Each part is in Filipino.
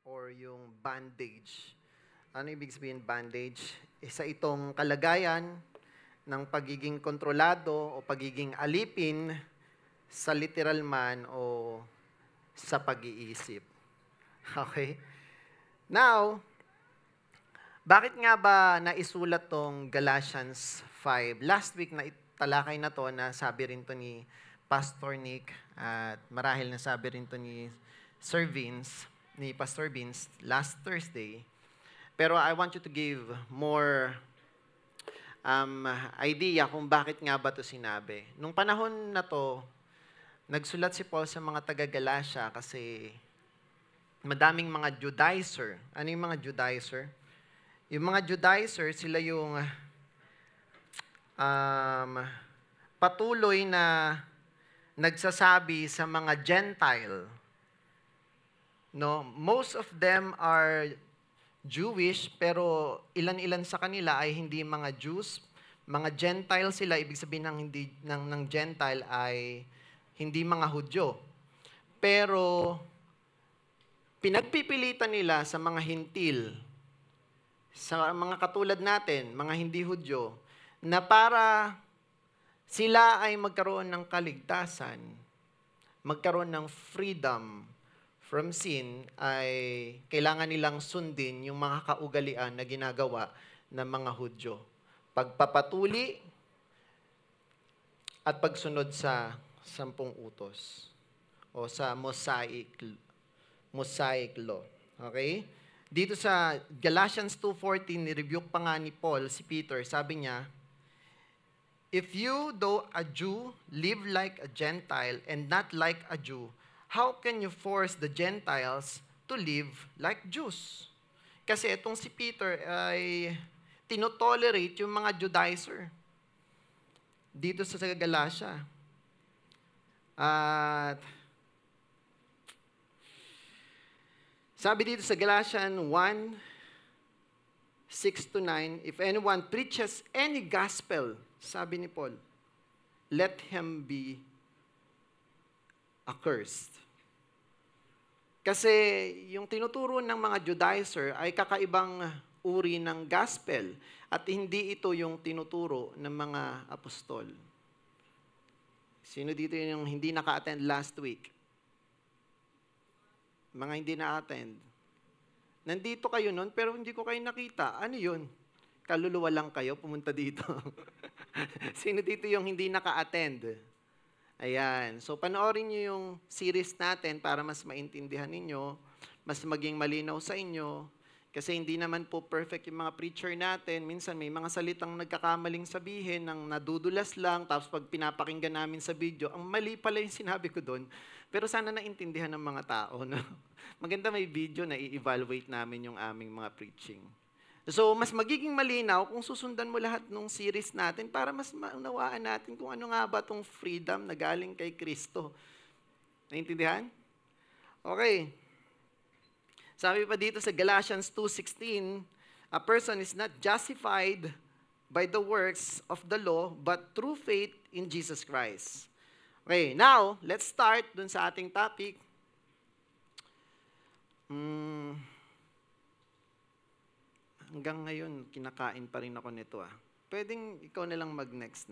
or yung bandage. Ano ibig sabihin bandage? Isa itong kalagayan ng pagiging kontrolado o pagiging alipin sa literal man o sa pag-iisip. Okay? Now, bakit nga ba naisulat tong Galatians 5? Last week na talakay na to na sabi rin to ni Pastor Nick at marahil na sabi rin to ni Pastor Vince last Thursday. Pero I want you to give more idea kung bakit nga ba to sinabi. Nung panahon na to, nagsulat si Paul sa mga taga-Galatia kasi madaming mga Judaizer. Ano yung mga Judaizer? Yung mga Judaizer, sila yung patuloy na nagsasabi sa mga Gentile. No, most of them are Jewish, pero ilan-ilan sa kanila ay hindi mga Jews. Mga Gentile sila, ibig sabihin ng Gentile ay hindi mga Hudyo. Pero pinagpipilitan nila sa mga Hintil, sa mga katulad natin, mga hindi Hudyo, na para sila ay magkaroon ng kaligtasan, magkaroon ng freedom from sin, ay kailangan nilang sundin yung mga kaugalian na ginagawa ng mga Hudyo. Pagpapatuli at pagsunod sa 10 utos o sa Mosaic law. Okay? Dito sa Galatians 2:14, ni-rebuke pa nga ni Paul, si Peter, sabi niya, if you, though a Jew, live like a Gentile and not like a Jew, how can you force the Gentiles to live like Jews? Kasi itong si Peter ay tinotolerate yung mga Judaizer dito sa Galatia. At sabi dito sa Galatians 1:6-9, if anyone preaches any gospel, sabi ni Paul, let him be accursed. Kasi yung tinuturo ng mga Judaizer ay kakaibang uri ng gospel at hindi ito yung tinuturo ng mga apostol. Sino dito yung hindi naka-attend last week? Mga hindi na-attend. Nandito kayo nun, pero hindi ko kayo nakita. Ano yun? Kaluluwa lang kayo, pumunta dito. Sino dito yung hindi naka-attend? Ayan. So, panoorin nyo yung series natin para mas maintindihan ninyo, mas maging malinaw sa inyo. Kasi hindi naman po perfect yung mga preacher natin. Minsan may mga salitang nagkakamaling sabihin ng nadudulas lang, tapos pag pinapakinggan namin sa video, ang mali pala yung sinabi ko doon. Pero sana naintindihan ng mga tao. No? Maganda may video na i-evaluate namin yung aming mga preaching. So, mas magiging malinaw kung susundan mo lahat ng series natin para mas maunawaan natin kung ano nga ba itong freedom na galing kay Kristo. Naintindihan? Okay. Sabi pa dito sa Galatians 2:16, a person is not justified by the works of the law, but through faith in Jesus Christ. Okay, now, let's start dun sa ating topic. Hanggang ngayon, kinakain pa rin ako nito. Pwedeng ikaw na lang mag-next.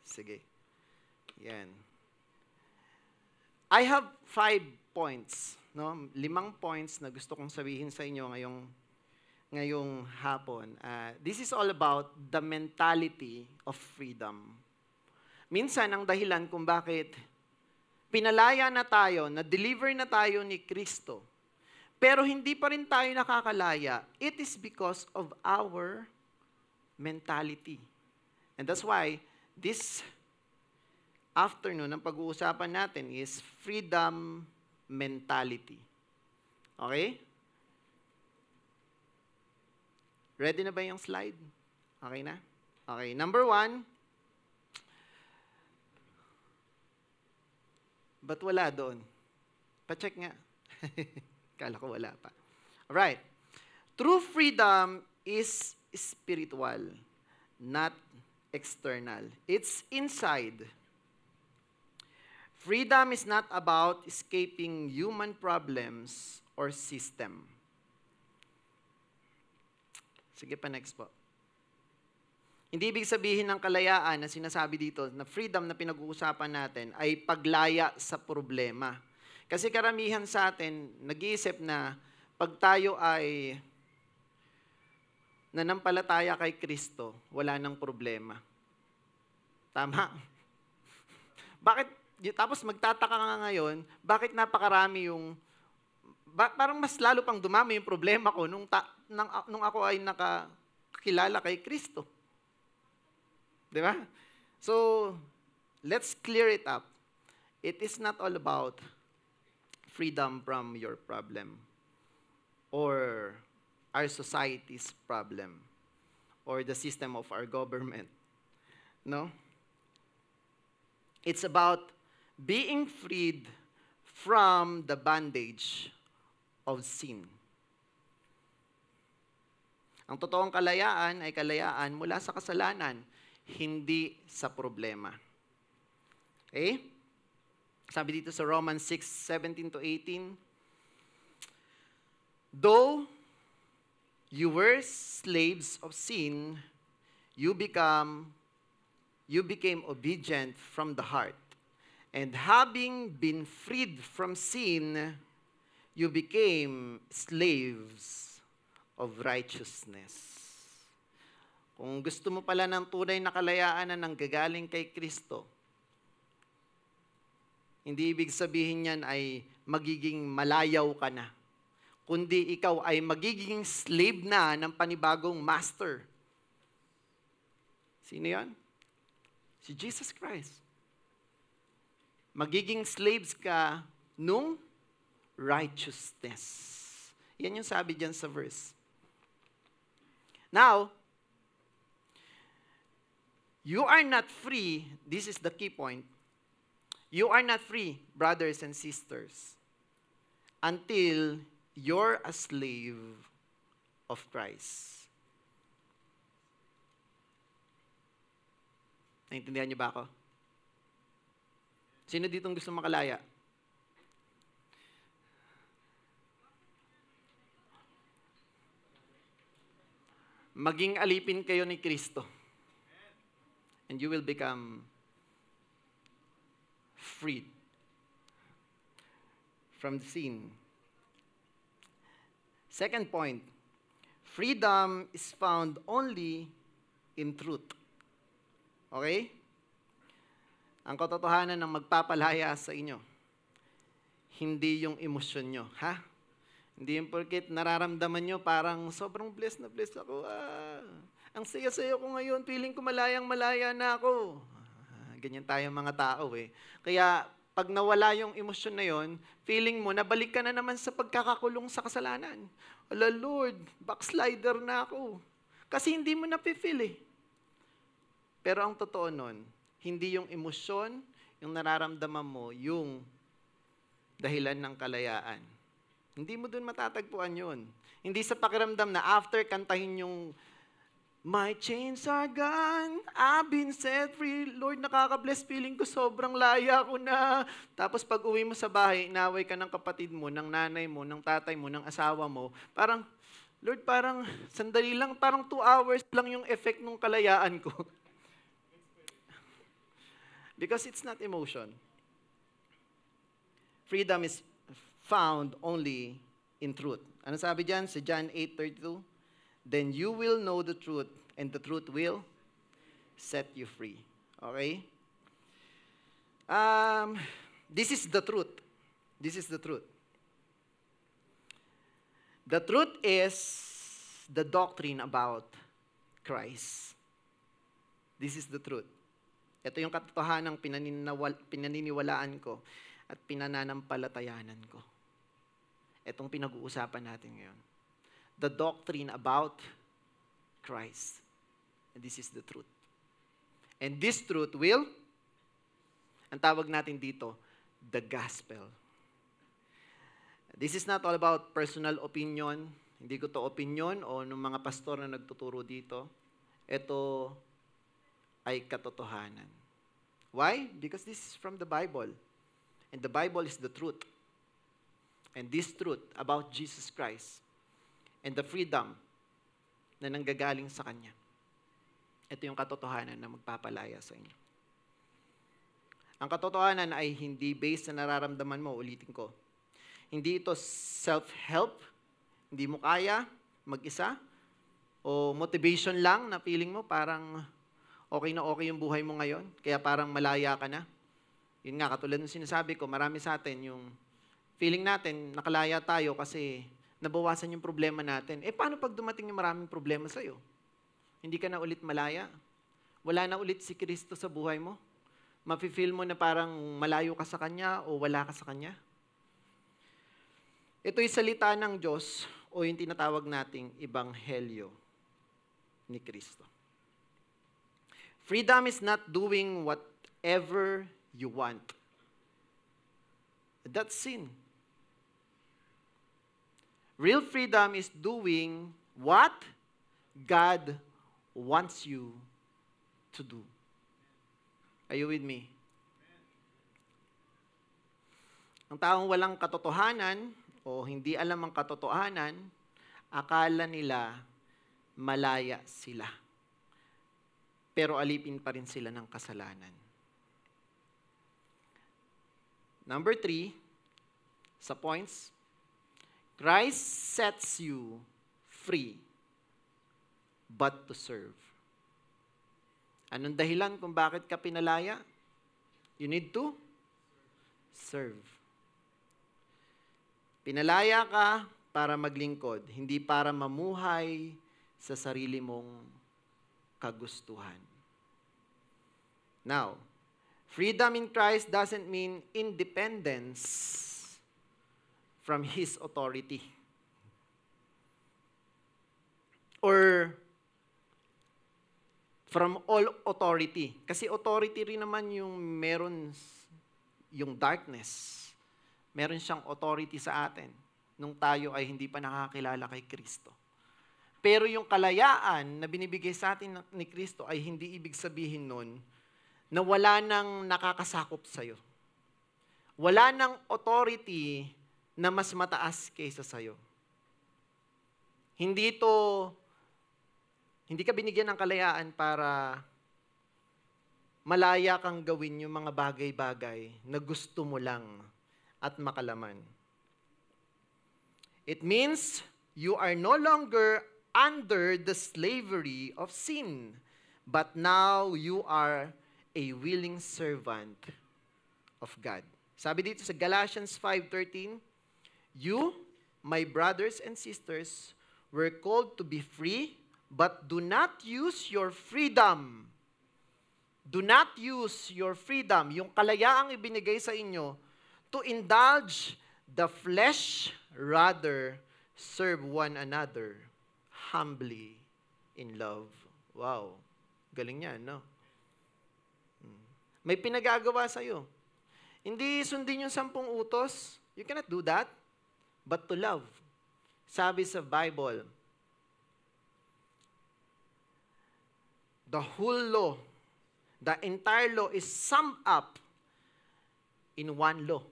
Sige. Yan. I have 5 points. No? 5 points na gusto kong sabihin sa inyo ngayong hapon. This is all about the mentality of freedom. Minsan, ang dahilan kung bakit pinalaya na tayo, na-deliver na tayo ni Kristo, pero hindi pa rin tayo nakakalaya, it is because of our mentality. And that's why this afternoon, ang pag-uusapan natin is freedom mentality. Okay? Ready na ba yung slide? Okay na? Okay, number 1. Ba't wala doon? Pa-check nga. Kala ko wala pa. Alright. True freedom is spiritual, not external. It's inside. Freedom is not about escaping human problems or system. Sige pa, next po. Hindi ibig sabihin ng kalayaan na sinasabi dito, na freedom na pinag-uusapan natin, ay paglaya sa problema. Kasi karamihan sa atin, nag-iisip na pag tayo ay nanampalataya kay Kristo, wala nang problema. Tama? Bakit? Tapos magtataka nga ngayon, bakit napakarami yung, parang mas lalo pang dumami yung problema ko nung ako ay nakakilala kay Kristo. Di ba? So, let's clear it up. It is not all about freedom from your problem or our society's problem or the system of our government. No? It's about being freed from the bondage of sin. Ang totoong kalayaan ay kalayaan mula sa kasalanan, hindi sa problema. Okay? Sabi dito sa Romans 6:17-18, though you were slaves of sin, you became obedient from the heart. And having been freed from sin, you became slaves of righteousness. Kung gusto mo pala ng tunay na kalayaan na nanggagaling kay Kristo, hindi ibig sabihin yan ay magiging malayaw ka na, kundi ikaw ay magiging slave na ng panibagong master. Sino yan? Si Jesus Christ. Magiging slaves ka nung righteousness. Yan yung sabi dyan sa verse. Now, you are not free, this is the key point, you are not free, brothers and sisters, until you're a slave of Christ. Naintindihan niyo ba ako? Sino ditong gusto makalaya? Maging alipin kayo ni Kristo. And you will become freed from sin. Second point, freedom is found only in truth. Okay? Ang katotohanan ng magpapalaya sa inyo, hindi yung emosyon nyo. Ha? Hindi yung porket nararamdaman nyo parang sobrang blessed na blessed ako. Ang saya-saya ko ngayon, feeling ko malayang-malaya na ako. Ganyan tayong mga tao eh. Kaya pag nawala yung emosyon na yon, feeling mo, nabalik ka na naman sa pagkakakulong sa kasalanan. Ala Lord, backslider na ako. Kasi hindi mo na-feel eh. Pero ang totoo nun, hindi yung emosyon, yung nararamdaman mo, yung dahilan ng kalayaan. Hindi mo dun matatagpuan yun. Hindi sa pakiramdam na after kantahin yung my chains are gone, I've been set free. Lord, nakaka-bless, feeling ko sobrang laya ko na. Tapos pag uwi mo sa bahay, inaway ka ng kapatid mo, ng nanay mo, ng tatay mo, ng asawa mo. Parang, Lord, parang sandali lang, parang 2 hours lang yung effect ng kalayaan ko. Because it's not emotion. Freedom is found only in truth. Ano sabi dyan? Sa John 8:32? Then you will know the truth, and the truth will set you free. Okay? This is the truth. This is the truth. The truth is the doctrine about Christ. This is the truth. Ito yung katotohanan ng pinaniniwalaan ko at pinananampalatayanan ko. Itong pinag-uusapan natin ngayon. The doctrine about Christ. And this is the truth. And this truth will, ang tawag natin dito, the gospel. This is not all about personal opinion. Hindi ko to opinion o ng mga pastor na nagtuturo dito. Ito ay katotohanan. Why? Because this is from the Bible. And the Bible is the truth. And this truth about Jesus Christ and the freedom na nanggagaling sa Kanya. Ito yung katotohanan na magpapalaya sa inyo. Ang katotohanan ay hindi based sa nararamdaman mo, ulitin ko. Hindi ito self-help, hindi mo kaya mag-isa, o motivation lang na feeling mo parang okay na okay yung buhay mo ngayon, kaya parang malaya ka na. Yun nga, katulad ng sinasabi ko, marami sa atin yung feeling natin, nakalaya tayo kasi nabawasan yung problema natin. Paano pag dumating yung maraming problema sa'yo? Hindi ka na ulit malaya? Wala na ulit si Kristo sa buhay mo? Mafe-feel mo na parang malayo ka sa Kanya o wala ka sa Kanya? Ito'y salita ng Diyos o yung tinatawag nating Ebanghelyo ni Kristo. Freedom is not doing whatever you want. That's sin. Real freedom is doing what God wants you to do. Are you with me? Ang taong walang katotohanan o hindi alam ang katotohanan, akala nila malaya sila. Pero alipin pa rin sila ng kasalanan. Number 3, sa points, Christ sets you free, but to serve. Anong dahilan kung bakit ka pinalaya? You need to serve. Pinalaya ka para maglingkod, hindi para mamuhay sa sarili mong kagustuhan. Now, freedom in Christ doesn't mean independence from His authority. Or from all authority. Kasi authority rin naman yung meron yung darkness. Meron siyang authority sa atin nung tayo ay hindi pa nakakilala kay Kristo. Pero yung kalayaan na binibigay sa atin ni Kristo ay hindi ibig sabihin nun na wala nang nakakasakop sa'yo. Wala nang authority na mas mataas kaysa sa'yo. Hindi ka binigyan ng kalayaan para malaya kang gawin yung mga bagay-bagay na gusto mo lang at makalaman. It means you are no longer under the slavery of sin, but now you are a willing servant of God. Sabi dito sa Galatians 5:13, you, my brothers and sisters, were called to be free, but do not use your freedom. Do not use your freedom, yung kalayaang ibinigay sa inyo, to indulge the flesh, rather serve one another humbly in love. Wow. Galing yan, no? May pinagagawa sa'yo. Hindi sundin yung 10 utos. You cannot do that. But to love. Sabi sa Bible, the whole law, the entire law is summed up in one law,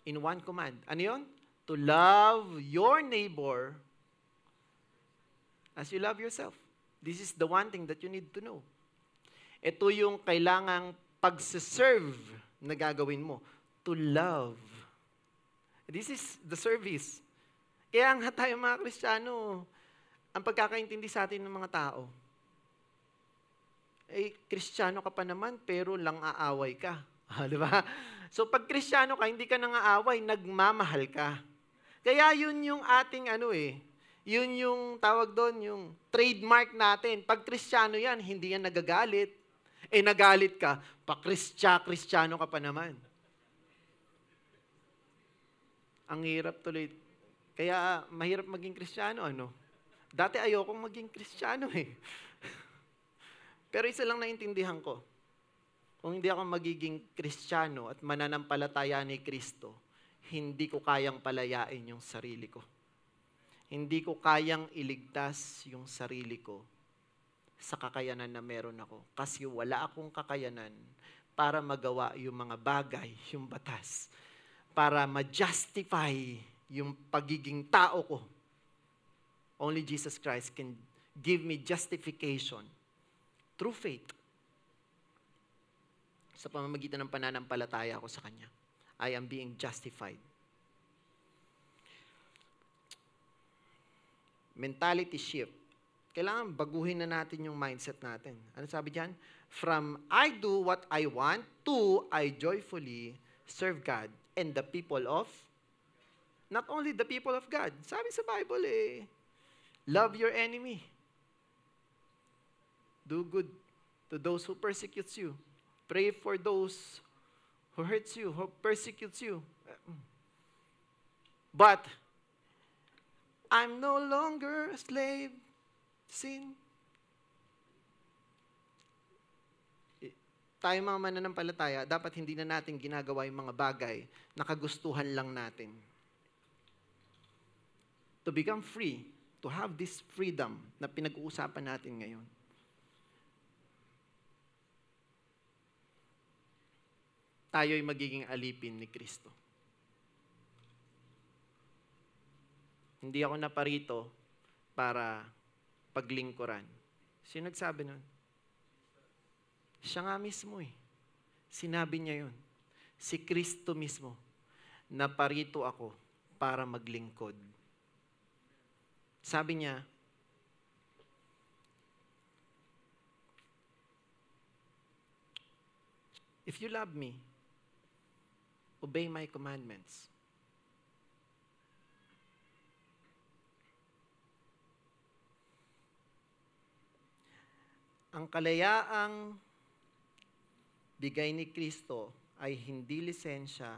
in one command. Ano yun? To love your neighbor as you love yourself. This is the one thing that you need to know. Ito yung kailangang pagsiserve na gagawin mo. To love. This is the service. Kaya nga tayo mga Kristiyano, ang pagkakaintindi sa atin ng mga tao, Kristiyano ka pa naman, pero lang aaway ka. Di ba? So, pag Kristiyano ka, hindi ka nang aaway, nagmamahal ka. Kaya yun yung ating yun yung tawag doon, yung trademark natin. Pag Kristiyano yan, hindi yan nagagalit. Nagalit ka, Kristiyano ka pa naman. Ang hirap tuloy. Kaya mahirap maging Kristiyano, Dati ayokong maging Kristiyano Pero isa lang naintindihan ko. Kung hindi ako magiging Kristiyano at mananampalataya ni Kristo, hindi ko kayang palayain yung sarili ko. Hindi ko kayang iligtas yung sarili ko sa kakayanan na meron ako. Kasi wala akong kakayanan para magawa yung mga bagay, yung batas, para ma-justify yung pagiging tao ko. Only Jesus Christ can give me justification through faith. Sa pamamagitan ng pananampalataya ko sa Kanya, I am being justified. Mentality shift. Kailangan baguhin na natin yung mindset natin. Ano sabi diyan? From I do what I want to I joyfully serve God and the people of, not only the people of God. Sabi sa Bible love your enemy. Do good to those who persecutes you. Pray for those who hurts you, who persecutes you. But I'm no longer a slave to sin. Tayo mga mananampalataya, dapat hindi na natin ginagawa yung mga bagay na kagustuhan lang natin. To become free, to have this freedom na pinag-uusapan natin ngayon. Tayo'y magiging alipin ni Kristo. Hindi ako naparito para paglingkuran. Sino nagsabi nun? Siya nga mismo Sinabi niya yun. Si Kristo mismo. Naparito ako para maglingkod. Sabi niya, if you love me, obey my commandments. Ang kalayaang bigay ni Kristo ay hindi lisensya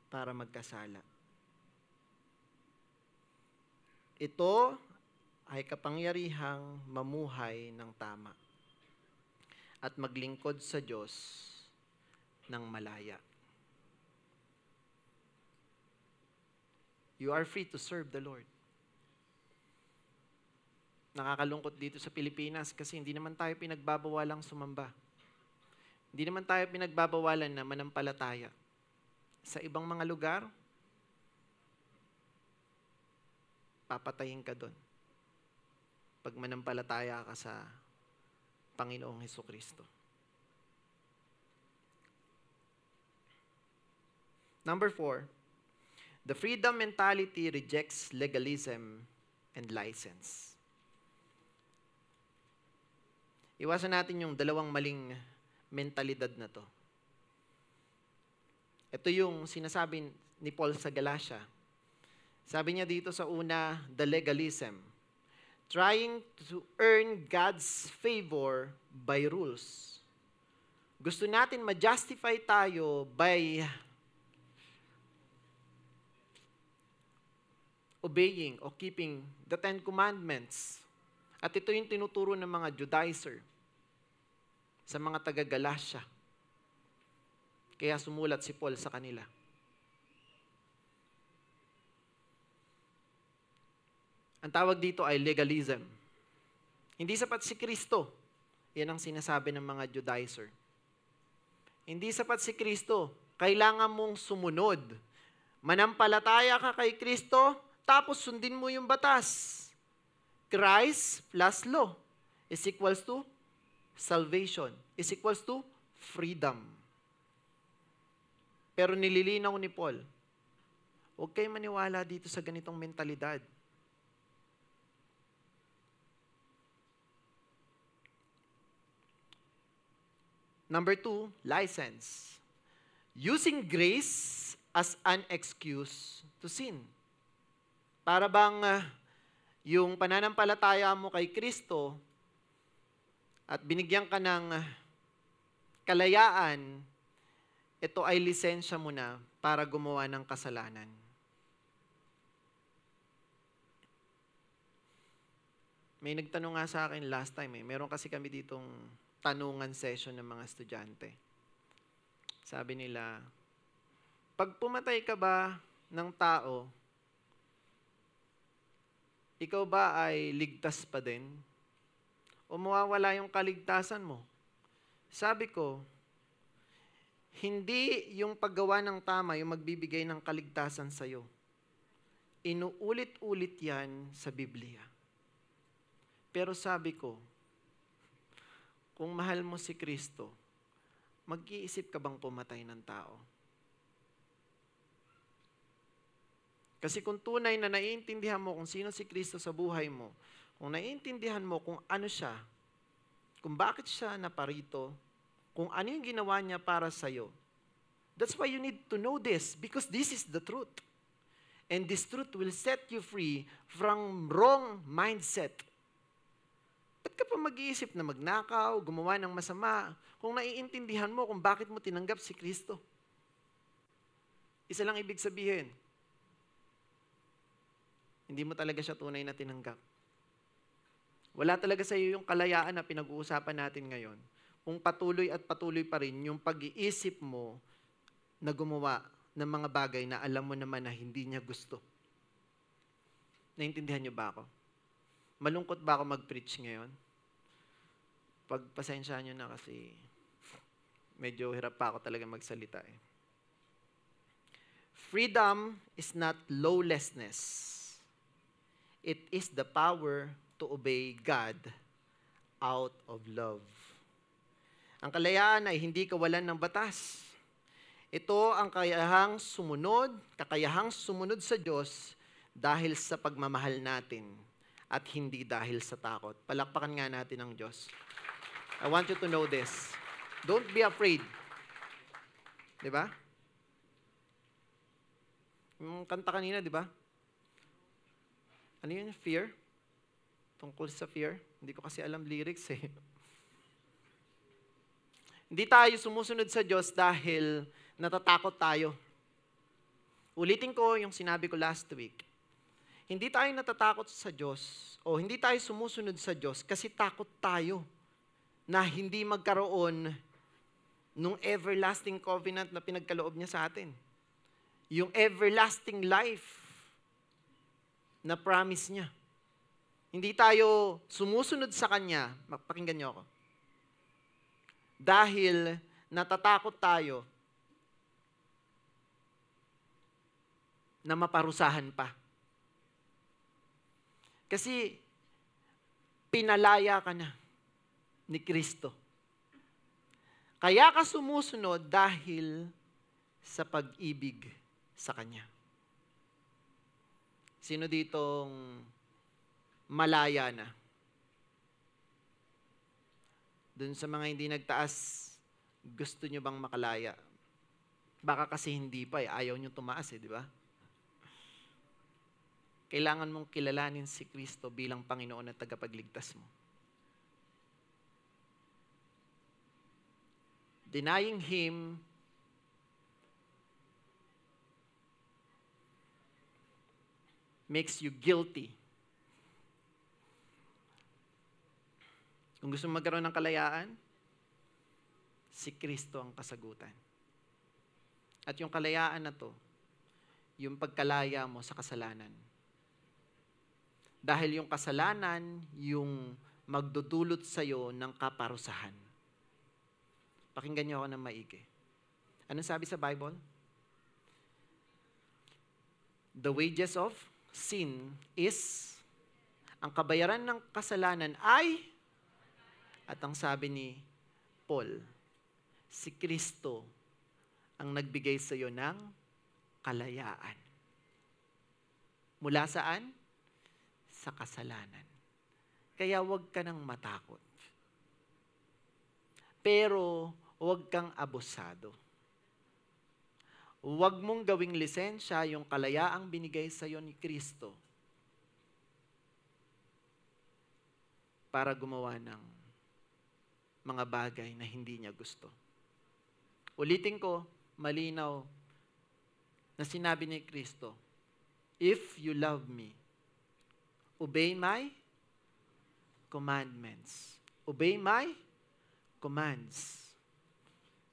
para magkasala. Ito ay kapangyarihang mamuhay ng tama at maglingkod sa Diyos ng malaya. You are free to serve the Lord. Nakakalungkot dito sa Pilipinas kasi hindi naman tayo pinagbabawalang sumamba. Hindi naman tayo pinagbabawalan na manampalataya. Sa ibang mga lugar, papatayin ka doon pag manampalataya ka sa Panginoong Hesukristo. Number 4, the freedom mentality rejects legalism and license. Iwasan natin yung dalawang maling mentalidad na to. Ito yung sinasabi ni Paul sa Galatia. Sabi niya dito sa una, the legalism. Trying to earn God's favor by rules. Gusto natin ma-justify tayo by obeying o keeping the 10 Commandments. At ito yung tinuturo ng mga Judaizer sa mga taga-Galatia. Kaya sumulat si Paul sa kanila. Ang tawag dito ay legalism. Hindi sapat si Kristo. Yan ang sinasabi ng mga Judaizer. Hindi sapat si Kristo. Kailangan mong sumunod. Manampalataya ka kay Kristo, tapos sundin mo yung batas. Christ plus law is equals to salvation, is equals to freedom. Pero nililinaw ni Paul, huwag kayo maniwala dito sa ganitong mentalidad. Number 2, license. Using grace as an excuse to sin. Para bang yung pananampalataya mo kay Kristo at binigyan ka ng kalayaan, ito ay lisensya mo na para gumawa ng kasalanan. May nagtanong nga sa akin last time meron kasi kami ditong tanungan session ng mga estudyante. Sabi nila, pag pumatay ka ba ng tao, ikaw ba ay ligtas pa din? O mawawala yung kaligtasan mo? Sabi ko, hindi yung paggawa ng tama yung magbibigay ng kaligtasan sa'yo. Inuulit-ulit yan sa Biblia. Pero sabi ko, kung mahal mo si Kristo, mag-iisip ka bang pumatay ng tao? Kasi kung tunay na naiintindihan mo kung sino si Kristo sa buhay mo, kung naiintindihan mo kung ano siya, kung bakit siya naparito, kung ano yung ginawa niya para sa'yo, that's why you need to know this, because this is the truth. And this truth will set you free from wrong mindset. Ba't ka pa mag-iisip na magnakaw, gumawa ng masama, kung naiintindihan mo kung bakit mo tinanggap si Kristo? Isa lang ibig sabihin, hindi mo talaga siya tunay na tinanggap. Wala talaga sa iyo yung kalayaan na pinag-uusapan natin ngayon. Kung patuloy at patuloy pa rin yung pag-iisip mo na gumawa ng mga bagay na alam mo naman na hindi niya gusto. Naintindihan niyo ba ako? Malungkot ba ako mag-preach ngayon? Pagpasensya niyo na kasi medyo hirap pa ako talaga magsalita eh. Freedom is not lawlessness. It is the power to obey God out of love. Ang kalayaan ay hindi kawalan ng batas. Ito ang kakayahang sumunod sa Diyos dahil sa pagmamahal natin at hindi dahil sa takot. Palakpakan nga natin ang Diyos. I want you to know this. Don't be afraid. Diba? Yung kanta kanina, diba? Ano yun? Fear? Tungkol sa fear? Hindi ko kasi alam lyrics eh. Hindi tayo sumusunod sa Diyos dahil natatakot tayo. Ulitin ko yung sinabi ko last week. Hindi tayo natatakot sa Diyos o hindi tayo sumusunod sa Diyos kasi takot tayo na hindi magkaroon nung everlasting covenant na pinagkaloob niya sa atin. Yung everlasting life na promise niya. Hindi tayo sumusunod sa Kanya, pakinggan niyo ako, dahil natatakot tayo na maparusahan pa. Kasi pinalaya ka na ni Kristo. Kaya ka sumusunod dahil sa pag-ibig sa Kanya. Sino ditong malaya na? Doon sa mga hindi nagtaas, gusto nyo bang makalaya? Baka kasi hindi pa eh, ayaw nyo tumaas eh, di ba? Kailangan mong kilalanin si Kristo bilang Panginoon at tagapagligtas mo. Denying Him makes you guilty. Kung gusto mong magkaroon ng kalayaan, si Kristo ang kasagutan. At yung kalayaan na to, yung pagkalaya mo sa kasalanan. Dahil yung kasalanan, yung magdudulot sa'yo ng kaparusahan. Pakinggan niyo ako ng maigi. Anong sabi sa Bible? The wages of sin is, ang kabayaran ng kasalanan ay, at ang sabi ni Paul, si Kristo ang nagbigay sa iyo ng kalayaan. Mula saan? Sa kasalanan. Kaya huwag ka nang matakot. Pero huwag kang abusado. Huwag mong gawing lisensya yung kalayaang binigay sa iyo ni Kristo para gumawa ng mga bagay na hindi niya gusto. Ulitin ko, malinaw na sinabi ni Kristo, if you love me, obey my commandments. Obey my commands.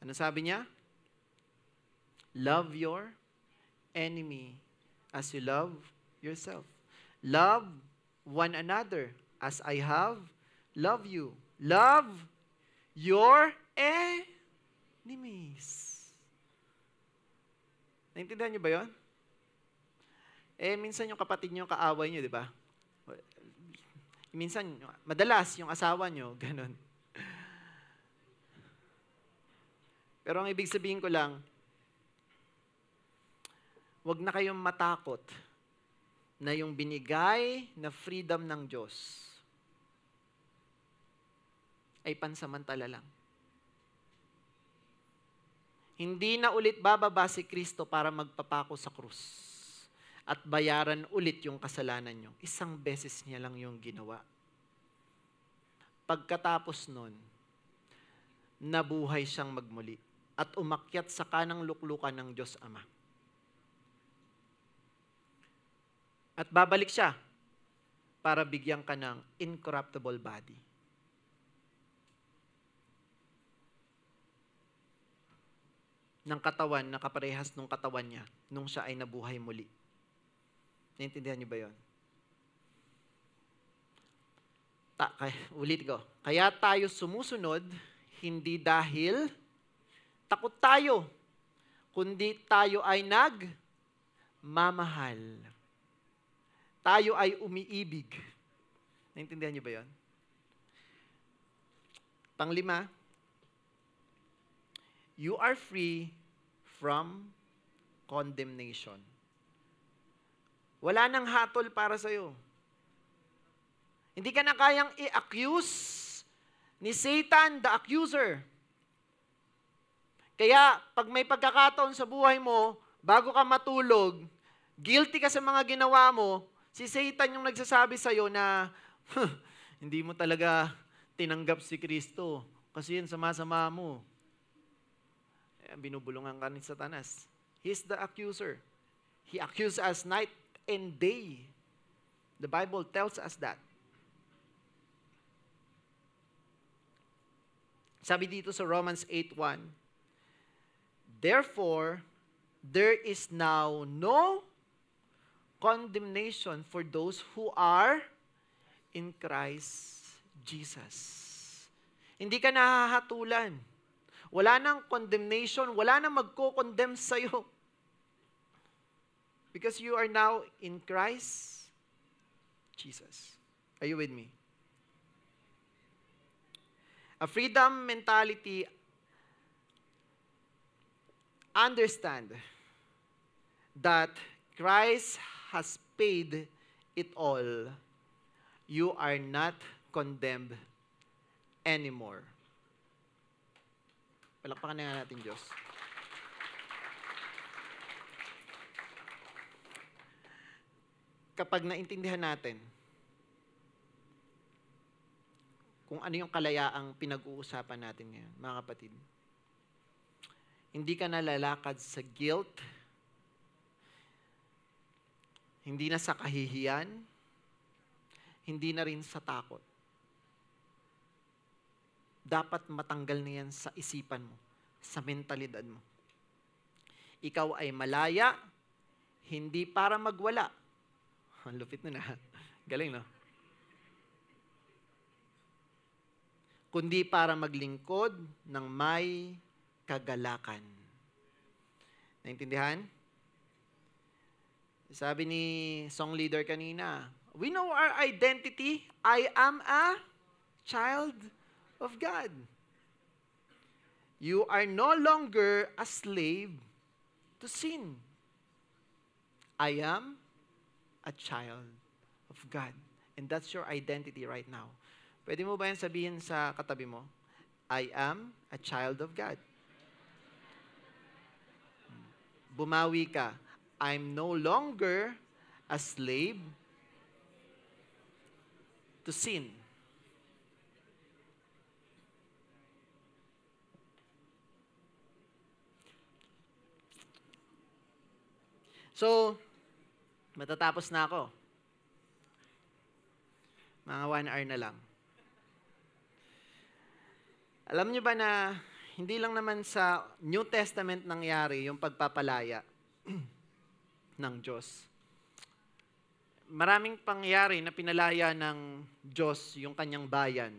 Ano sabi niya? Love your enemy as you love yourself. Love one another as I have loved you. Love your enemies. Naintindihan niyo ba yun? Minsan yung kapatid niyo kaaway niyo, di ba? Minsan, madalas yung asawa nyo, ganun. Pero ang ibig sabihin ko lang, wag na kayong matakot na yung binigay na freedom ng Diyos ay pansamantala lang. Hindi na ulit bababa si Kristo para magpapako sa krus at bayaran ulit yung kasalanan nyo. Isang beses niya lang yung ginawa. Pagkatapos nun, nabuhay siyang magmuli at umakyat sa kanang luklukan ng Diyos Ama. At babalik siya para bigyan ka ng incorruptible body. Ng katawan na kaparehas nung katawan niya nung siya ay nabuhay muli. Naintindihan niyo ba yun? Ulit ko. Kaya tayo sumusunod, hindi dahil takot tayo, kundi tayo ay nagmamahal. Tayo ay umiibig. Naintindihan niyo ba yun? Panglima, you are free from condemnation. Wala nang hatol para sa'yo. Hindi ka na kayang i-accuse ni Satan, the accuser. Kaya, pag may pagkakataon sa buhay mo, bago ka matulog, guilty ka sa mga ginawa mo, si Satan yung nagsasabi sa'yo na, hindi mo talaga tinanggap si Kristo kasi yun sama-sama mo. Binubulungan ka ni Satanas. He's the accuser. He accuses us night and day. The Bible tells us that. Sabi dito sa Romans 8:1, therefore, there is now no condemnation for those who are in Christ Jesus. Hindi ka nahahatulan. Wala nang condemnation, wala nang magko-condemn sa'yo. Because you are now in Christ Jesus. Are you with me? A freedom mentality, understand that Christ has paid it all. You are not condemned anymore. Palakpakan na nga natin, Diyos. Kapag naintindihan natin kung ano yung kalayaang pinag-uusapan natin ngayon, mga kapatid, hindi ka nalalakad sa guilt, hindi na sa kahihiyan, hindi na rin sa takot. Dapat matanggal na yan sa isipan mo, sa mentalidad mo. Ikaw ay malaya, hindi para magwala. Ang lupit na. Galing, no? Kundi para maglingkod ng may kagalakan. Naintindihan? Sabi ni song leader kanina, we know our identity. I am a child of God. You are no longer a slave to sin. I am a child of God. And that's your identity right now. Pwede mo ba yan sabihin sa katabi mo? I am a child of God. Bumawi ka. I'm no longer a slave to sin. So, matatapos na ako. Mga 1 hour na lang. Alam niyo ba na hindi lang naman sa New Testament nangyari yung pagpapalaya ng Diyos. Maraming pangyayari na pinalaya ng Diyos yung kanyang bayan.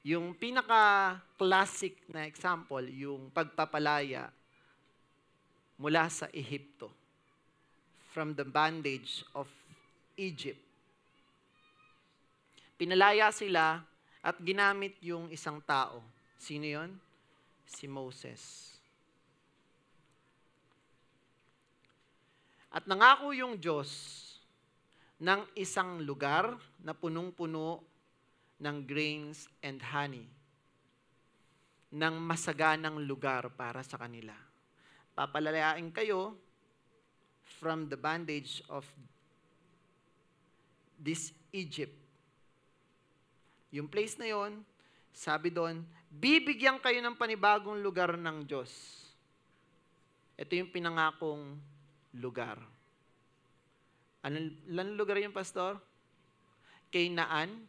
Yung pinaka-classic na example, yung pagpapalaya mula sa Ehipto, from the bondage of Egypt. Pinalaya sila at ginamit yung isang tao. Sino yon? Si Moses. At nangako yung Diyos ng isang lugar na punong-puno ng grains and honey, ng masaganang lugar para sa kanila. Papalalayain kayo from the bondage of this Egypt. Yung place na yon, sabi doon, bibigyan kayo ng panibagong lugar ng Diyos. Ito yung pinangakong lugar. Anong lugar yung pastor? Canaan.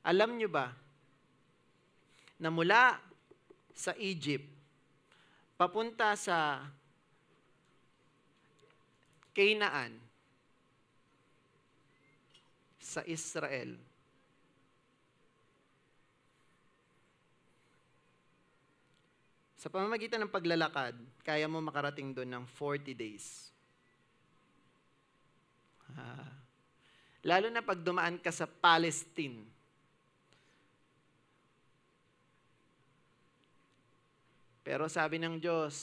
Alam nyo ba na mula sa Egypt papunta sa Canaan sa Israel, sa pamamagitan ng paglalakad, kaya mo makarating doon ng 40 days. Lalo na pag dumaan ka sa Palestine. Pero sabi ng Diyos,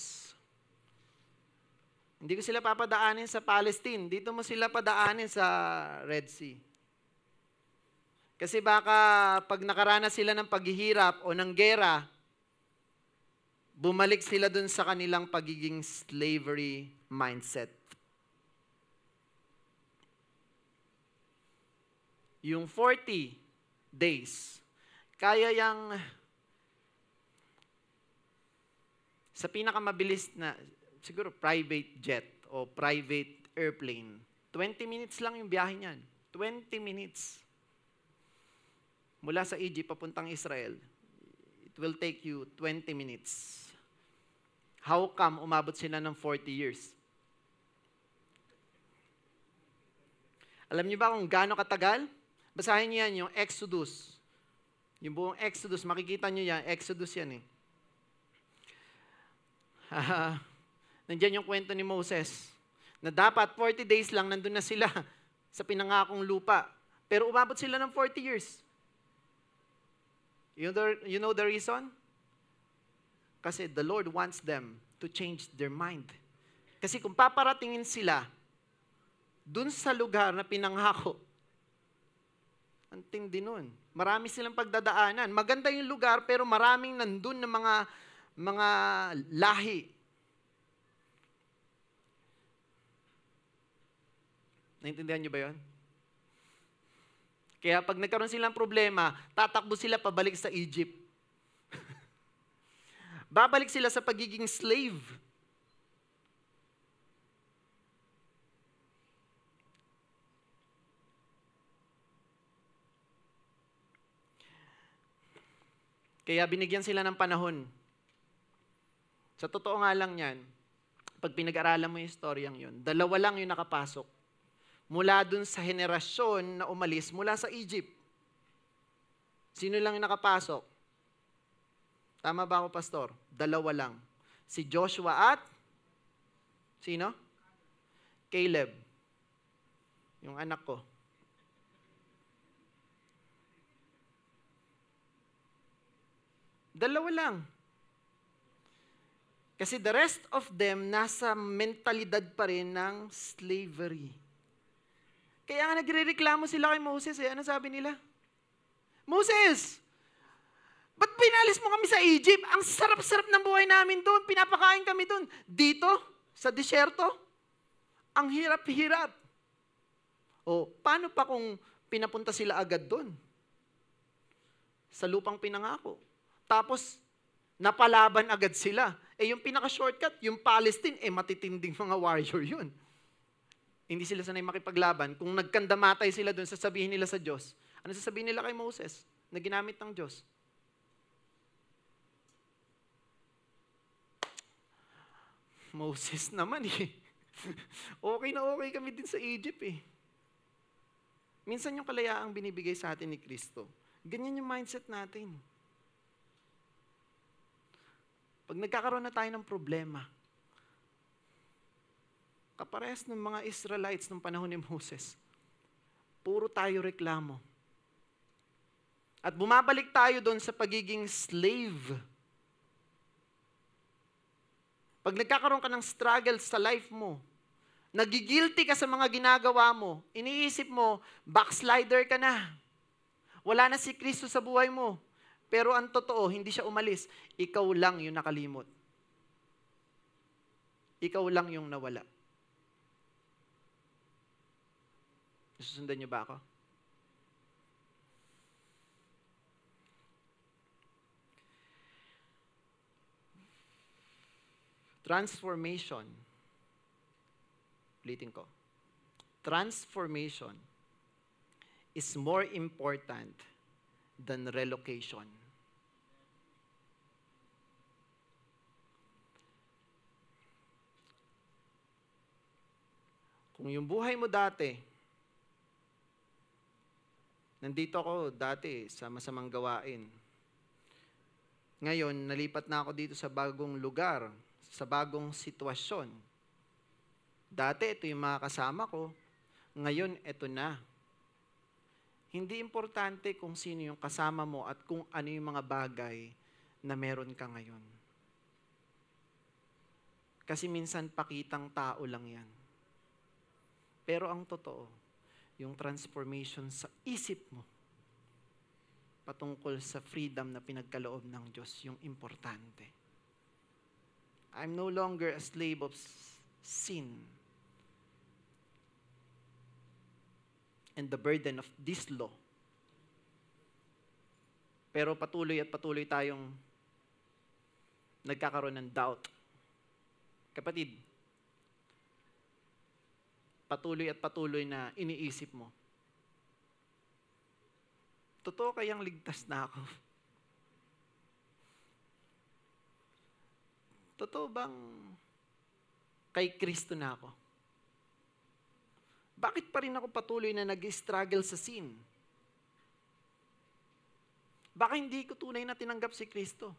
hindi ko sila papadaanin sa Palestine. Dito mo sila padaanin sa Red Sea. Kasi baka pag nakaranas sila ng paghihirap o ng gera, bumalik sila dun sa kanilang pagiging slavery mindset. Yung 40 days, kaya yang sa pinakamabilis na, siguro private jet o private airplane, 20 minutes lang yung biyahe niyan. 20 minutes. Mula sa Egypt papuntang Israel, it will take you 20 minutes. How come umabot sila ng 40 years? Alam niyo ba kung gaano katagal? Basahin niyo yan, yung Exodus. Yung buong Exodus, makikita niyo yan, Exodus yan eh. Nandiyan yung kwento ni Moses, na dapat 40 days lang nandun na sila sa pinangakong lupa. Pero umabot sila ng 40 years. You know the reason? Kasi the Lord wants them to change their mind. Kasi kung paparatingin sila dun sa lugar na pinangako, ang tindi nun. Marami silang pagdadaanan. Maganda yung lugar, pero maraming nandun na mga lahi. Naintindihan niyo ba yun? Kaya pag nagkaroon silang problema, tatakbo sila pabalik sa Egypt. Babalik sila sa pagiging slave. Kaya binigyan sila ng panahon. Sa totoo nga lang yan, pag pinag-aralan mo yung storyang yun, 2 lang yung nakapasok. Mula dun sa henerasyon na umalis mula sa Egypt. Sino lang yung nakapasok? Tama ba ako, pastor? 2 lang. Si Joshua at sino? Caleb. Yung anak ko. Dalawa lang. Kasi the rest of them nasa mentalidad pa rin ng slavery. Kaya nga nagre-reklamo sila kay Moses eh. Ano sabi nila? Moses! Ba't pinalis mo kami sa Egypt? Ang sarap-sarap ng buhay namin doon. Pinapakain kami doon. Dito, sa disyerto, ang hirap-hirap. O, paano pa kung pinapunta sila agad doon? Sa lupang pinangako. Tapos, napalaban agad sila. Eh, yung pinaka-shortcut, yung Palestine, matitinding mga warrior yun. Hindi sila sanay makipaglaban. Kung nagkandamatay sila doon, sasabihin nila sa Diyos. Ano sasabihin nila kay Moses na ginamit ng Diyos? Moses naman eh. Okay na okay kami din sa Egypt eh. Minsan yung kalayaang binibigay sa atin ni Kristo, ganyan yung mindset natin. Pag nagkakaroon na tayo ng problema, kaparehas ng mga Israelites ng panahon ni Moses, Puro tayo reklamo. At bumabalik tayo doon sa pagiging slave. Pag nagkakaroon ka ng struggle sa life mo, nagigilty ka sa mga ginagawa mo, iniisip mo, backslider ka na. Wala na si Kristo sa buhay mo. Pero ang totoo, hindi siya umalis. Ikaw lang yung nakalimot. Ikaw lang yung nawala. Susundan niyo ba ako? Transformation. Ulitin ko. Transformation is more important than relocation. Kung yung buhay mo dati, nandito ako dati sa masamang gawain. Ngayon, nalipat na ako dito sa bagong lugar, sa bagong sitwasyon. Dati, ito yung mga kasama ko. Ngayon, ito na. Hindi importante kung sino yung kasama mo at kung ano yung mga bagay na meron ka ngayon. Kasi minsan pakitang tao lang yan. Pero ang totoo, yung transformation sa isip mo, patungkol sa freedom na pinagkaloob ng Diyos, yung importante. I'm no longer a slave of sin and the burden of this law. Pero patuloy at patuloy tayong nagkakaroon ng doubt. Kapatid, patuloy at patuloy na iniisip mo, totoo kayang ligtas na ako? Totoo bang kay Kristo na ako? Bakit pa rin ako patuloy na nag-struggle sa sin? Baka hindi ko tunay na tinanggap si Kristo.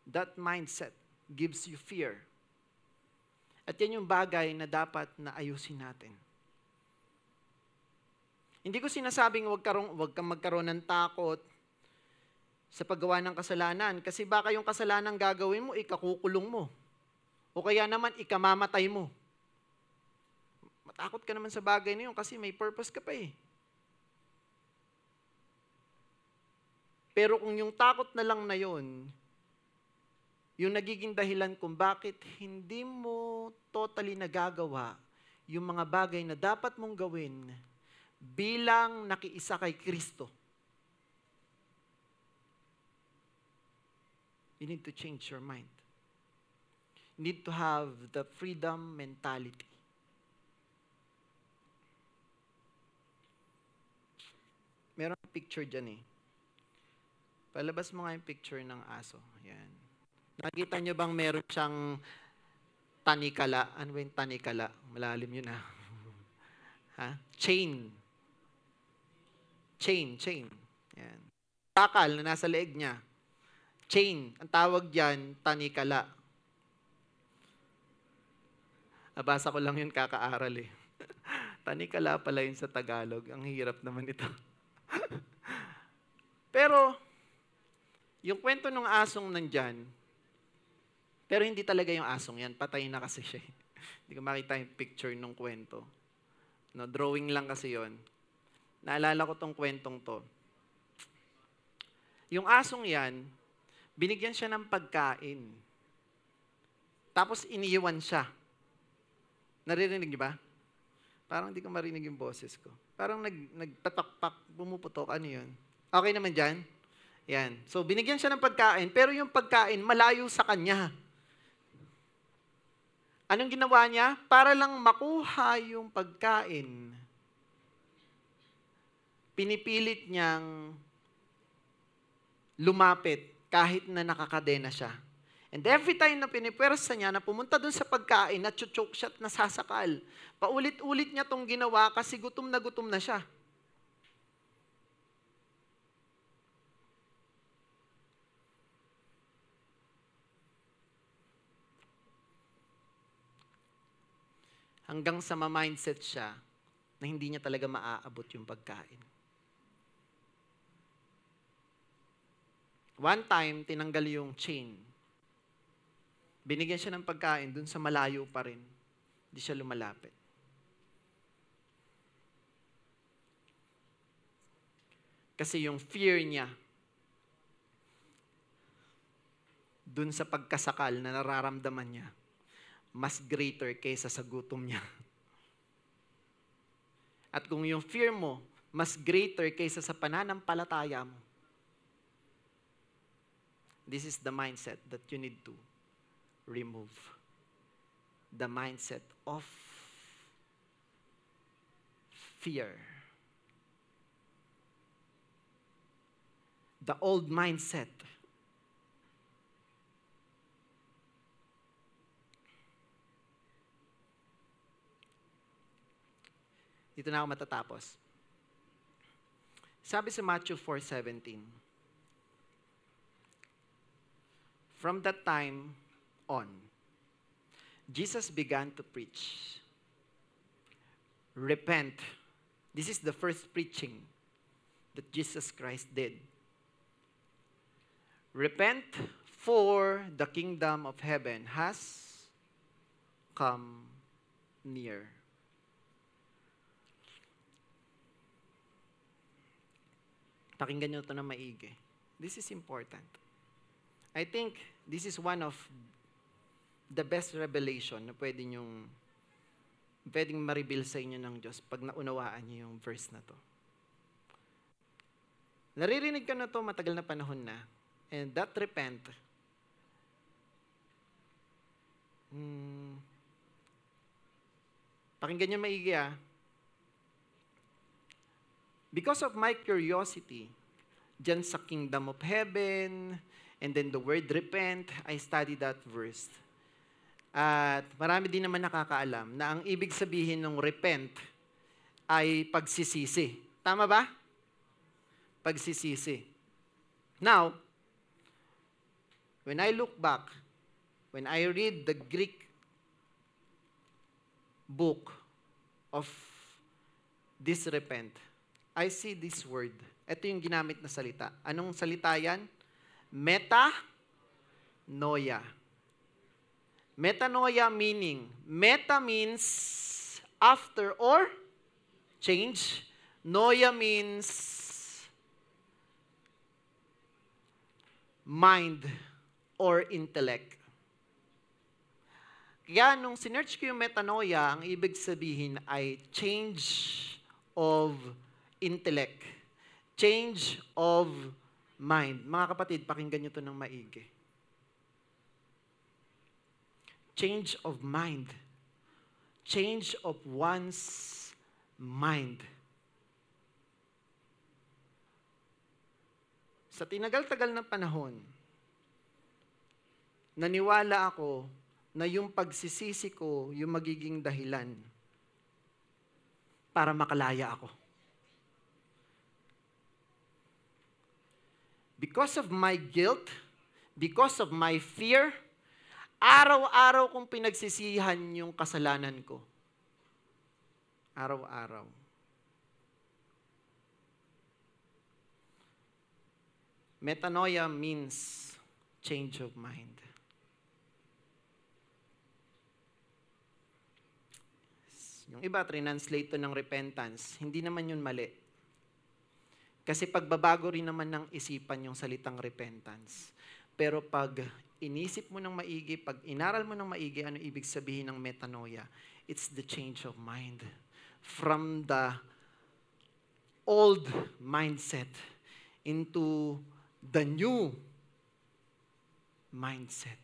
That mindset gives you fear. At yan yung bagay na dapat na ayusin natin. Hindi ko sinasabing huwag kang magkaroon ng takot sa paggawa ng kasalanan. Kasi baka yung kasalanan gagawin mo, ikakukulong mo. O kaya naman, ikamamatay mo. Matakot ka naman sa bagay na yun kasi may purpose ka pa eh. Pero kung yung takot na lang na yun, yung nagiging dahilan kung bakit hindi mo totally nagagawa yung mga bagay na dapat mong gawin bilang nakiisa kay Kristo. You need to change your mind. You need to have the freedom mentality. Meron picture dyan eh. Palabas mo nga yung picture ng aso. Yan. Nakita nyo bang meron siyang tanikala? Ano ba yung tanikala? Malalim yun ah. Ha? Chain. Yan. Takal na nasa leeg niya. Chain. Ang tawag diyan, tanikala. Nabasa ko lang yun kakaaral eh. Tanikala pala yun sa Tagalog. Ang hirap naman ito. Pero, yung kwento ng asong nandyan, pero hindi talaga yung asong yan. Patay na kasi siya. Hindi ko makita yung picture ng kwento. No, drawing lang kasi yon. Naalala ko tong kwentong to. Yung asong yan, binigyan siya ng pagkain. Tapos iniiwan siya. Naririnig niyo ba? Parang hindi ko marinig yung boses ko. Parang nagtatakpak, bumuputok. Ano yun? Okay naman dyan? Yan. So, binigyan siya ng pagkain, pero yung pagkain malayo sa kanya. Anong ginawa niya? Para lang makuha yung pagkain, pinipilit niyang lumapit kahit na nakakadena siya. And every time na pinipwersa niya na pumunta dun sa pagkain, na-choke siya at nasasakal. Paulit-ulit niya tong ginawa kasi gutom na siya. hanggang sa ma-mindset siya na hindi niya talaga maaabot yung pagkain. One time, tinanggal yung chain. Binigyan siya ng pagkain dun sa malayo pa rin. Hindi siya lumalapit. Kasi yung fear niya dun sa pagkasakal na nararamdaman niya, mas greater kaysa sa gutom niya. At kung yung fear mo, mas greater kaysa sa pananampalataya mo, this is the mindset that you need to remove. The mindset of fear. The old mindset. Dito na ako matatapos. Sabi sa Matthew 4:17, from that time on, Jesus began to preach. Repent. This is the first preaching that Jesus Christ did. Repent, for the kingdom of heaven has come near. Pakinggan nyo ito na maigi. This is important. I think this is one of the best revelation na pwedeng ma-reveal sa inyo ng Diyos pag naunawaan niyo yung verse na to. Naririnig ko na to matagal na panahon na. And that repent, pakinggan nyo maigi because of my curiosity, dyan sa kingdom of heaven, and then the word repent, I studied that verse. At marami din naman nakakaalam na ang ibig sabihin ng repent ay pagsisisi. Tama ba? Pagsisisi. Now, when I look back, when I read the Greek book of this repent, I see this word. Ito yung ginamit na salita. Anong salita yan? Metanoia. Metanoia meaning, meta means after or change. Noia means mind or intellect. Kaya nung sinearch ko yung metanoia, ang ibig sabihin ay change of intellect. Change of mind. Mga kapatid, pakinggan nyo ito ng maigi. Change of mind. Change of one's mind. Sa tinagal-tagal na panahon, naniwala ako na yung pagsisisi ko yung magiging dahilan para makalaya ako. Because of my guilt, because of my fear, araw-araw kong pinagsisihan yung kasalanan ko. Araw-araw. Metanoia means change of mind. Yung iba, translate to ng repentance. Hindi naman yun mali. Kasi pagbabago rin naman ng isipan yung salitang repentance. Pero pag inisip mo ng maigi, pag inaral mo ng maigi, ano ibig sabihin ng metanoia? It's the change of mind. From the old mindset into the new mindset.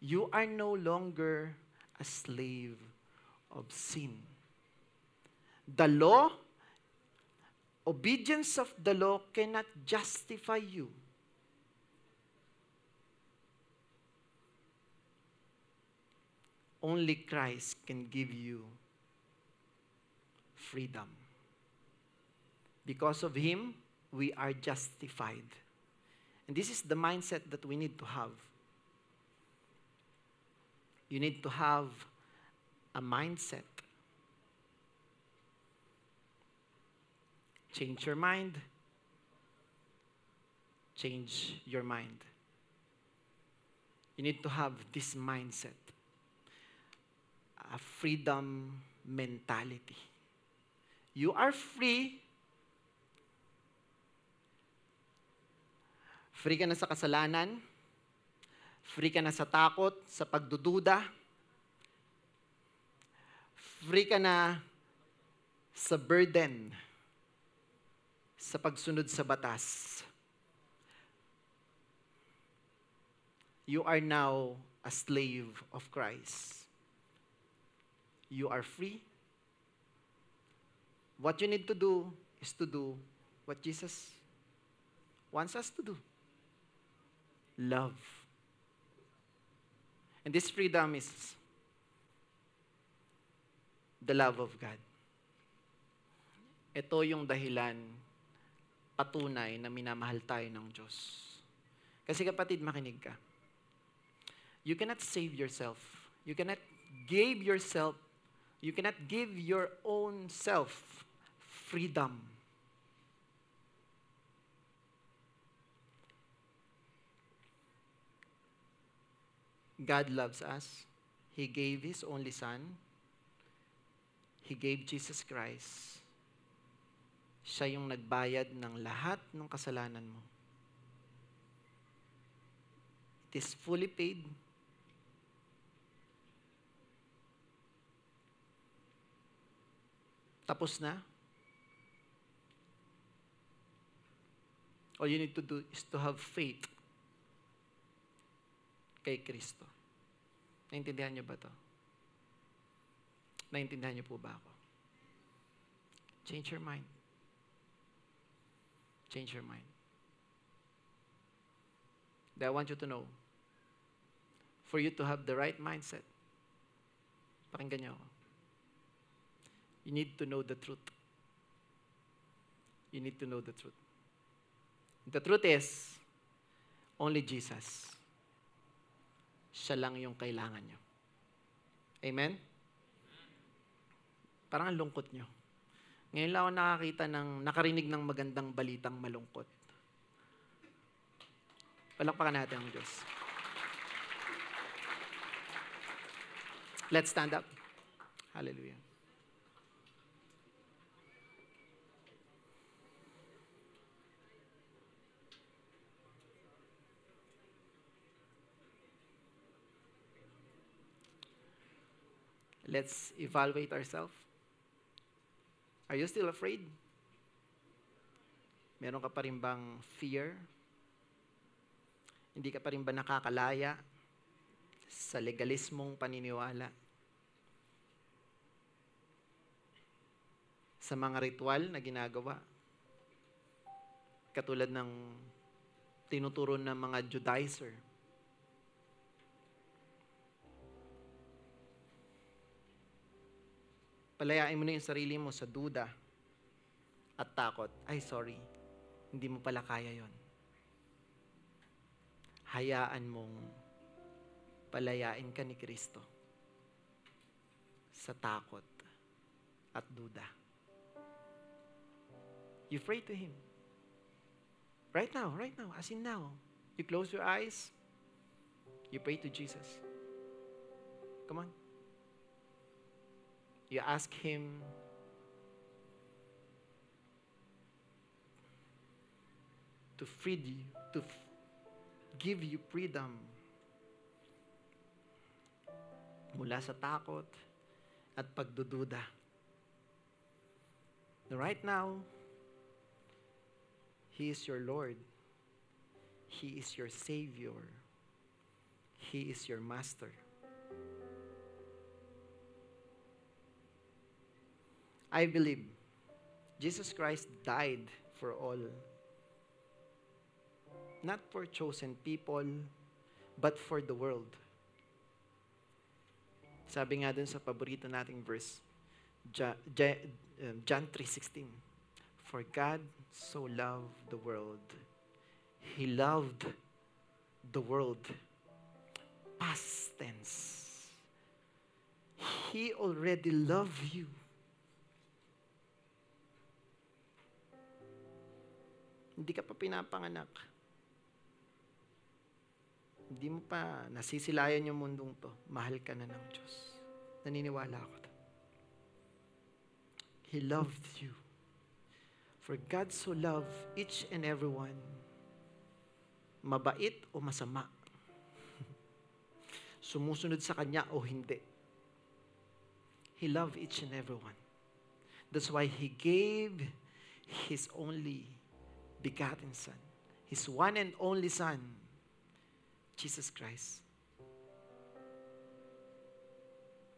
You are no longer a slave of sin. The law, obedience of the law cannot justify you. Only Christ can give you freedom. Because of Him, we are justified. And this is the mindset that we need to have. You need to have a mindset. Change your mind. Change your mind. You need to have this mindset. A freedom mentality. You are free. Free ka na sa kasalanan. Free ka na sa takot, sa pagdududa. Free ka na sa burden, sa pagsunod sa batas. You are now a slave of Christ. You are free. What you need to do is to do what Jesus wants us to do. Love. And this freedom is the love of God. Ito yung dahilan, patunay na minamahal tayo ng Diyos. Kasi kapatid, makinig ka. You cannot save yourself. You cannot give yourself. You cannot give your own self freedom. God loves us. He gave His only Son. He gave Jesus Christ. Siya yung nagbayad ng lahat ng kasalanan mo. It is fully paid. Tapos na. All you need to do is to have faith kay Kristo. Naintindihan niyo ba to? Naintindihan niyo po ba ako? Change your mind. Change your mind. I want you to know, for you to have the right mindset, pakinggan niyo ako. You need to know the truth. You need to know the truth. The truth is, only Jesus. Siya lang yung kailangan nyo. Amen? Parang ang lungkot nyo. Ngayon lang ako nakarinig ng magandang balitang malungkot. Palakpakan natin ang Diyos. Let's stand up. Hallelujah. Let's evaluate ourselves. Are you still afraid? Meron ka pa rin bang fear? Hindi ka pa rin ba nakakalaya sa legalismong paniniwala? Sa mga ritual na ginagawa? Katulad ng tinuturo ng mga Judaizer. Palayain mo na yung sarili mo sa duda at takot. Ay, sorry. Hindi mo pala kaya yon. Hayaan mong palayain ka ni Kristo sa takot at duda. You pray to Him. Right now, as in now. You close your eyes. You pray to Jesus. Come on. You ask Him to free you, to give you freedom mula sa takot at pagdududa. Right now, He is your Lord. He is your Savior. He is your Master. I believe Jesus Christ died for all. Not for chosen people, but for the world. Sabi nga dun sa paborito nating verse, John 3:16. For God so loved the world. He loved the world. Past tense. He already loved you. Hindi ka pa pinapanganak. Hindi mo pa nasisilayan yung mundong to. Mahal ka na ng Diyos. Naniniwala ako. He loved you. For God so loved each and every one, mabait o masama, sumusunod sa Kanya o hindi. He loved each and every one. That's why He gave His only begotten Son, His one and only Son, Jesus Christ.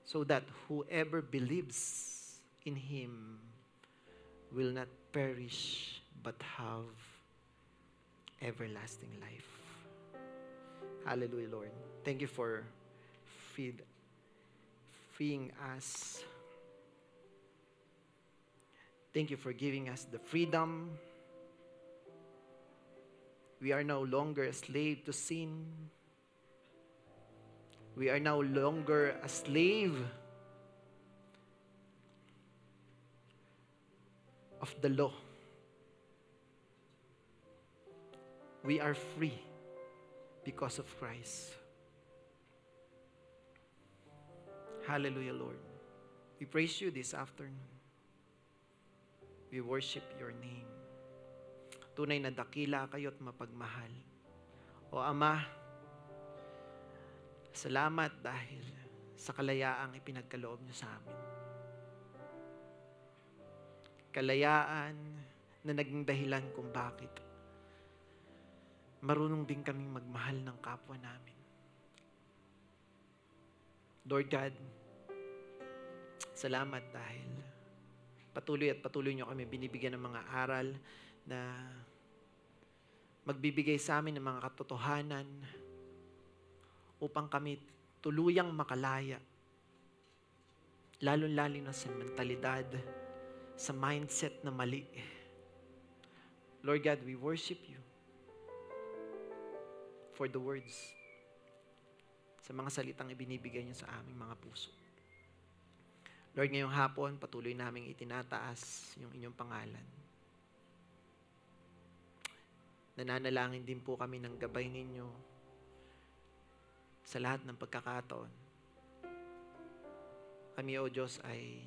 So that whoever believes in Him will not perish but have everlasting life. Hallelujah, Lord. Thank you for freeing us. Thank you for giving us the freedom. We are no longer a slave to sin. We are no longer a slave of the law. We are free because of Christ. Hallelujah, Lord. We praise you this afternoon. We worship your name. Tunay na dakila kayo at mapagmahal. O Ama, salamat dahil sa kalayaang ipinagkaloob niyo sa amin. Kalayaan na naging dahilan kung bakit marunong din kaming magmahal ng kapwa namin. Lord God, salamat dahil patuloy niyo kami binibigyan ng mga aral na magbibigay sa amin ng mga katotohanan upang kami tuluyang makalaya, lalo-lalo na sa mentalidad, sa mindset na mali. Lord God, we worship you for the words, sa mga salitang ibinibigay niyo sa aming mga puso. Lord, ngayong hapon, patuloy naming itinataas yung inyong pangalan. Nananalangin din po kami ng gabay ninyo sa lahat ng pagkakataon. Kami, O Diyos, ay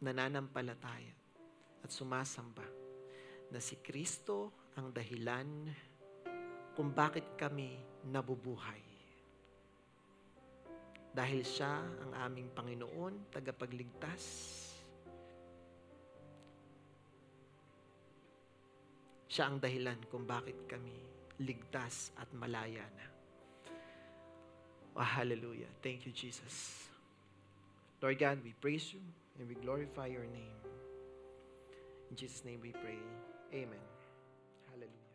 nananampalataya at sumasamba na si Kristo ang dahilan kung bakit kami nabubuhay. Dahil siya ang aming Panginoon, tagapagligtas. Siya ang dahilan kung bakit kami ligtas at malaya na. Oh, hallelujah. Thank you, Jesus. Lord God, we praise you and we glorify your name. In Jesus' name we pray. Amen. Hallelujah.